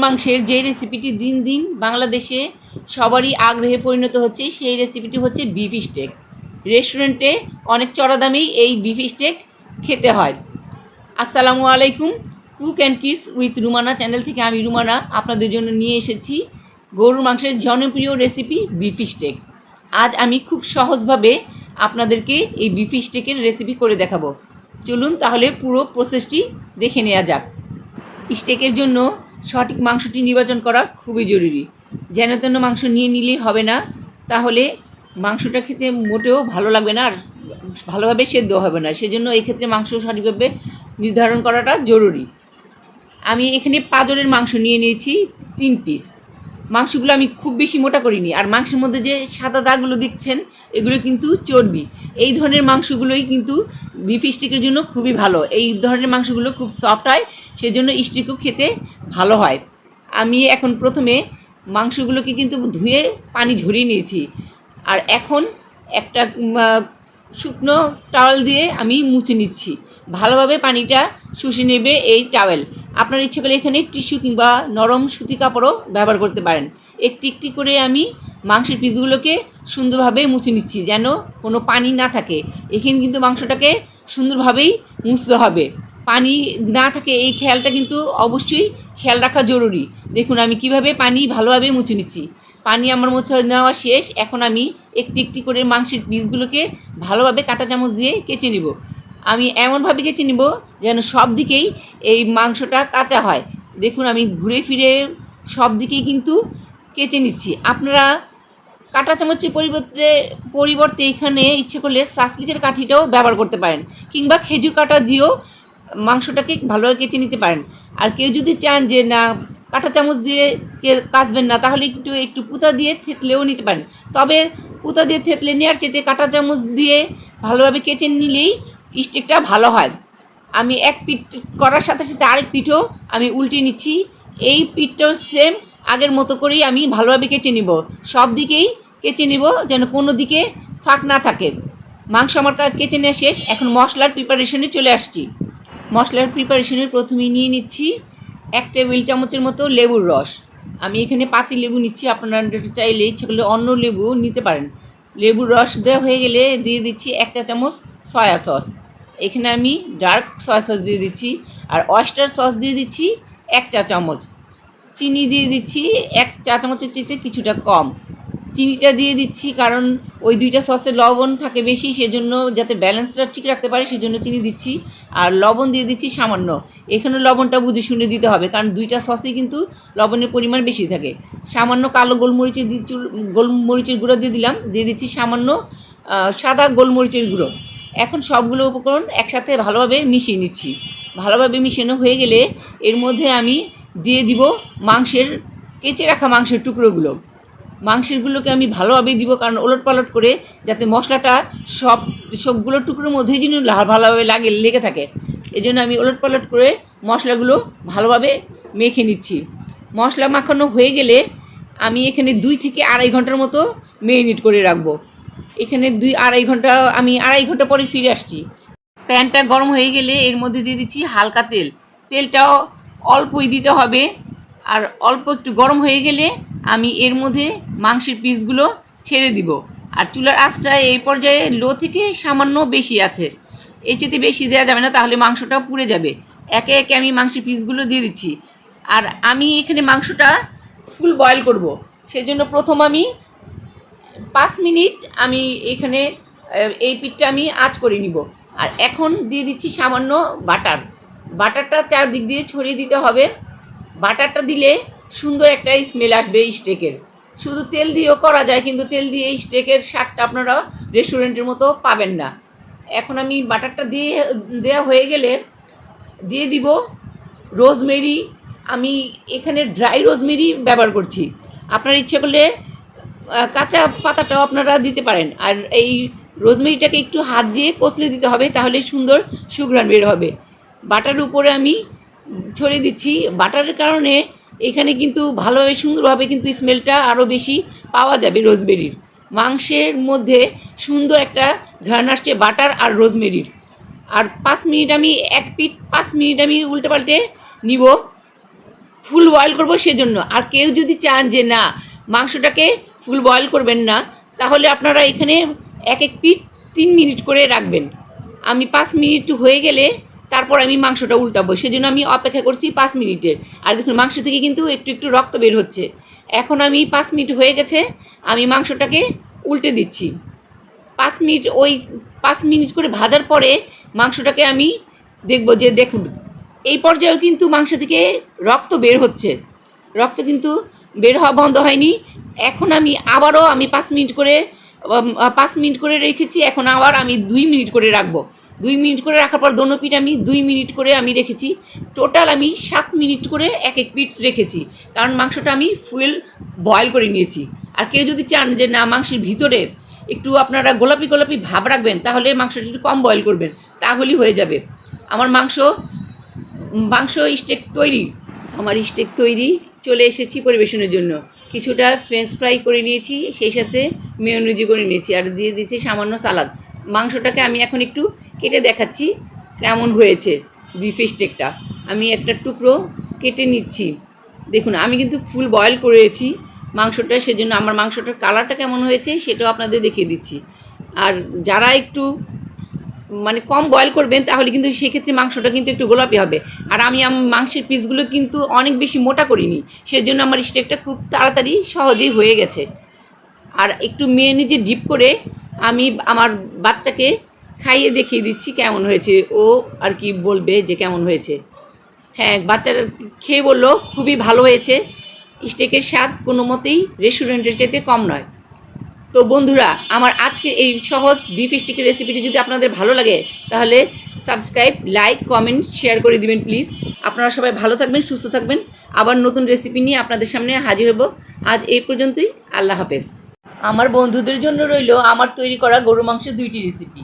মাংসের যে রেসিপিটি দিন দিন বাংলাদেশে সবারই আগ্রহে পরিণত হচ্ছে, সেই রেসিপিটি হচ্ছে বিফ স্টেক। রেস্টুরেন্টে অনেক চড়া দামেই এই বিফ স্টেক খেতে হয়। আসসালামু আলাইকুম, cook and kids with Rumana channel থেকে আমি রুমানা আপনাদের জন্য নিয়ে এসেছি গরুর মাংসের জনপ্রিয় রেসিপি বিফ স্টেক। আজ আমি খুব সহজভাবে আপনাদেরকে এই বিফ স্টেকের রেসিপি করে দেখাবো। চলুন তাহলে পুরো প্রসেসটি দেখে নেওয়া যাক। স্টেকের জন্য সঠিক মাংসটি নির্বাচন করা খুবই জরুরি। যেন তেন মাংস নিয়ে নিলেই হবে না, তাহলে মাংসটা খেতে মোটেও ভালো লাগবে না আর ভালোভাবে সেদ্ধ হবে না। সেজন্য এই ক্ষেত্রে মাংস সঠিকভাবে নির্ধারণ করাটা জরুরি। আমি এখানে পাঁজরের মাংস নিয়ে নিয়েছি 3 পিস। মাংসগুলো আমি খুব বেশি মোটা করিনি। আর মাংসের মধ্যে যে সাদা দাগগুলো দেখছেন, এগুলো কিন্তু চর্বি। এই ধরনের মাংসগুলোই কিন্তু বিফ স্টেকের জন্য খুবই ভালো। এই ধরনের মাংসগুলো খুব সফট হয়, সেজন্য স্টেকও খেতে ভালো হয়। আমি এখন প্রথমে মাংসগুলোকে কিন্তু ধুয়ে পানি ঝরিয়ে নিয়েছি। আর এখন একটা শুকনো টাওয়েল দিয়ে আমি মুছে নিচ্ছি। ভালোভাবে পানিটা শুষে নেবে এই টাওয়েল। আপনার ইচ্ছে করলে এখানে টিস্যু কিংবা নরম সুতি কাপড়ও ব্যবহার করতে পারেন। একটি একটি করে আমি মাংসের পিসগুলোকে সুন্দরভাবে মুছে নিচ্ছি, যেন কোনো পানি না থাকে। এখানে কিন্তু মাংসটাকে সুন্দরভাবেই মুছতে হবে, পানি না থাকে এই খেয়ালটা কিন্তু অবশ্যই খেয়াল রাখা জরুরি। দেখুন আমি কিভাবে পানি ভালোভাবে মুছে নিচ্ছি। পানি আমার মোছা নেওয়া শেষ। এখন আমি একটি একটি করে মাংসের পিসগুলোকে ভালোভাবে কাঁটা চামচ দিয়ে কেচে নিব। আমি এমনভাবে কেচে নিব যেন সব দিকেই এই মাংসটা কাঁচা হয়। দেখুন আমি ঘুরে ফিরে সব দিকেই কিন্তু কেচে নিচ্ছি। আপনারা কাঁটা চামচের পরিবর্তে এখানে ইচ্ছে করলে সাসলিকের কাঠিটাও ব্যবহার করতে পারেন, কিংবা খেজুর কাঁটা দিয়েও মাংসটাকে ভালোভাবে কেচে নিতে পারেন। আর কেউ যদি চান যে না কাঁটা চামচ দিয়ে কাচবেন না, তাহলে একটু পুঁতা দিয়ে থেতলেও নিতে পারেন। তবে পুঁতা দিয়ে থেতলে নেওয়ার চেয়ে কাঁটা চামচ দিয়ে ভালোভাবে কেচে নিলেই স্টেকটা ভালো হয়। আমি এক পিঠ করার সাথে সাথে আরেক পিঠও আমি উল্টে নিচ্ছি। এই পিঠটাও সেম আগের মতো করেই আমি ভালোভাবে কেচে নিব। সব দিকেই কেচে নিব যেন কোনো দিকে ফাঁক না থাকে। মাংস আমার কেচে নেওয়া শেষ। এখন মশলার প্রিপারেশনে চলে আসছি। মশলার প্রিপারেশনে প্রথমেই নিয়ে নিচ্ছি 1 টেবিল চামচের মতো লেবুর রস। আমি এখানে পাতি লেবু নিচ্ছি, আপনারা চাইলে ইচ্ছে করলে অন্য লেবু নিতে পারেন। লেবুর রস দেওয়া হয়ে গেলে দিয়ে দিচ্ছি 1 চা চামচ সয়া সস। এখানে আমি ডার্ক সয়া সস দিয়ে দিচ্ছি। আর অয়েস্টার সস দিয়ে দিচ্ছি 1 চা চামচ। চিনি দিয়ে দিচ্ছি 1 চা চামচের চেয়ে কিছুটা কম। চিনিটা দিয়ে দিচ্ছি কারণ ওই 2টা সসে লবণ থাকে বেশি, সেজন্য যাতে ব্যালেন্সটা ঠিক রাখতে পারে সেজন্য চিনি দিচ্ছি। আর লবণ দিয়ে দিচ্ছি সামান্য। এখানে লবণটা বুঝে শুনে দিতে হবে, কারণ 2টা সসেই কিন্তু লবণের পরিমাণ বেশি থাকে। সামান্য কালো গোলমরিচের গুঁড়ো দিয়ে দিলাম। দিয়ে দিচ্ছি সামান্য সাদা গোলমরিচের গুঁড়ো। এখন সবগুলো উপকরণ একসাথে ভালোভাবে মিশিয়ে নিচ্ছি। ভালোভাবে মিশানো হয়ে গেলে এর মধ্যে আমি দিয়ে দিব কেচে রাখা মাংসের টুকরোগুলো। মাংসেরগুলোকে আমি ভালোভাবে দিব, কারণ ওলট পালট করে যাতে মশলাটা সবগুলো টুকরোর মধ্যেই যেন ভালোভাবে লেগে থাকে। এই জন্য আমি ওলট পালট করে মশলাগুলো ভালোভাবে মেখে নিচ্ছি। মশলা মাখানো হয়ে গেলে আমি এখানে 2 থেকে আড়াই ঘন্টার মতো মেরিনেট করে রাখবো। এখানে 2-2.5 ঘন্টা পরে ফিরে আসছি। প্যানটা গরম হয়ে গেলে এর মধ্যে দিয়ে দিচ্ছি হালকা তেল। তেলটাও অল্পই দিতে হবে। আর অল্প একটু গরম হয়ে গেলে আমি এর মধ্যে মাংসের পিসগুলো ছেড়ে দিব। আর চুলার আঁচটা এই পর্যায়ে লো থেকে সামান্য বেশি আছে, এর চেয়ে বেশি দেওয়া যাবে না, তাহলে মাংসটা পুড়ে যাবে। একে একে আমি মাংসের পিসগুলো দিয়ে দিচ্ছি। আর আমি এখানে মাংসটা ফুল বয়েল করব, সেজন্য প্রথম আমি 5 মিনিট আমি এখানে এই পিঠটা আমি আঁচ করে নিব। আর এখন দিয়ে দিচ্ছি সামান্য বাটারটা চারদিক দিয়ে ছড়িয়ে দিতে হবে। বাটারটা দিলে সুন্দর একটা স্মেল আসবে স্টেকের। শুধু তেল দিয়েও করা যায়, কিন্তু তেল দিয়ে এই স্টেকের স্বাদটা আপনারা রেস্টুরেন্টের মতো পাবেন না। এখন আমি বাটারটা দেওয়া হয়ে গেলে দিয়ে দিব রোজমেরি। আমি এখানে ড্রাই রোজমেরি ব্যবহার করছি। আপনার ইচ্ছে করলে কাঁচা পাতাটাও আপনারা দিতে পারেন। আর এই রোজমেরিটাকে একটু হাত দিয়ে কষলে দিতে হবে, তাহলে সুন্দর সুঘ্রাণ বের হবে। বাটারের উপরে আমি ছড়িয়ে দিচ্ছি। বাটারের কারণে এখানে কিন্তু ভালোভাবে সুন্দরভাবে কিন্তু স্মেলটা আরও বেশি পাওয়া যাবে রোজমেরির। মাংসের মধ্যে সুন্দর একটা ঘ্রাণ আসছে বাটার আর রোজমেরির। আর 5 মিনিট আমি 1 পিঠ 5 মিনিট আমি উল্টে পাল্টে নিব। ফুল বয়েল করব সেজন্য। আর কেউ যদি চান যে না মাংসটাকে ফুল বয়েল করবেন না, তাহলে আপনারা এখানে এক এক পিঠ 3 মিনিট করে রাখবেন। আমি 5 মিনিট হয়ে গেলে তারপর আমি মাংসটা উল্টাবো, সেজন্য আমি অপেক্ষা করছি 5 মিনিটের। আর দেখুন মাংস থেকে কিন্তু একটু একটু রক্ত বের হচ্ছে। এখন আমি 5 মিনিট হয়ে গেছে, আমি মাংসটাকে উল্টে দিচ্ছি। 5 মিনিট করে ভাজার পরে মাংসটাকে আমি দেখব যে দেখুন এই পর্যায়েও কিন্তু মাংস থেকে রক্ত বের হচ্ছে, রক্ত কিন্তু বের হওয়া বন্ধ হয়নি। এখন আমি আবারও 5 মিনিট করে রেখেছি, এখন আবার আমি 2 মিনিট করে রাখবো। 2 মিনিট করে রাখার পর দোনো পিঠ আমি 2 মিনিট করে আমি রেখেছি। টোটাল আমি 7 মিনিট করে এক এক পিঠ রেখেছি, কারণ মাংসটা আমি ফুল বয়েল করে নিয়েছি। আর কেউ যদি চান যে না মাংসের ভিতরে একটু আপনারা গোলাপি গোলাপি ভাব রাখবেন, তাহলে মাংসটা একটু কম বয়েল করবেন, তাহলেই হয়ে যাবে। আমার মাংস স্টেক তৈরি। আমার স্টেক তৈরি, চলে এসেছি পরিবেশনের জন্য। কিছুটা ফ্রেঞ্চ ফ্রাই করে নিয়েছি, সেই সাথে মেয়োনিজ করে নিয়েছি, আর দিয়ে দিয়েছি সামান্য সালাদ। মাংসটাকে আমি এখন একটু কেটে দেখাচ্ছি কেমন হয়েছে। বিফ স্টেকটা আমি একটা টুকরো কেটে নিচ্ছি। দেখুন আমি কিন্তু ফুল বয়েল করেছি মাংসটা, সেজন্য আমার মাংসটার কালারটা কেমন হয়েছে সেটাও আপনাদের দেখিয়ে দিচ্ছি। আর যারা একটু মানে কম বয়েল করবেন, তাহলে কিন্তু সেক্ষেত্রে মাংসটা কিন্তু একটু গোলাপি হবে। আর আমি মাংসের পিসগুলো কিন্তু অনেক বেশি মোটা করিনি, সেজন্য আমার স্টেকটা খুব তাড়াতাড়ি সহজেই হয়ে গেছে। আর একটু মেয়োনিজে ডিপ করে আমি আমার বাচ্চাকে খাইয়ে দেখিয়ে দিচ্ছি কেমন হয়েছে। ও আর কি বলবে যে কেমন হয়েছে। হ্যাঁ, বাচ্চাটা খেয়ে বললো খুবই ভালো হয়েছে, স্টেকের স্বাদ কোনো মতেই রেস্টুরেন্টের চাইতে কম নয়। তো বন্ধুরা, আমার আজকে এই সহজ বিফ স্টিকের রেসিপিটি যদি আপনাদের ভালো লাগে, তাহলে সাবস্ক্রাইব, লাইক, কমেন্ট, শেয়ার করে দিবেন প্লিজ। আপনারা সবাই ভালো থাকবেন, সুস্থ থাকবেন। আবার নতুন রেসিপি নিয়ে আপনাদের সামনে হাজির হব। আজ এই পর্যন্তই। আল্লাহ হাফেজ। আমার বন্ধুদের জন্য রইল আমার তৈরি করা গরু মাংসের 2টি রেসিপি।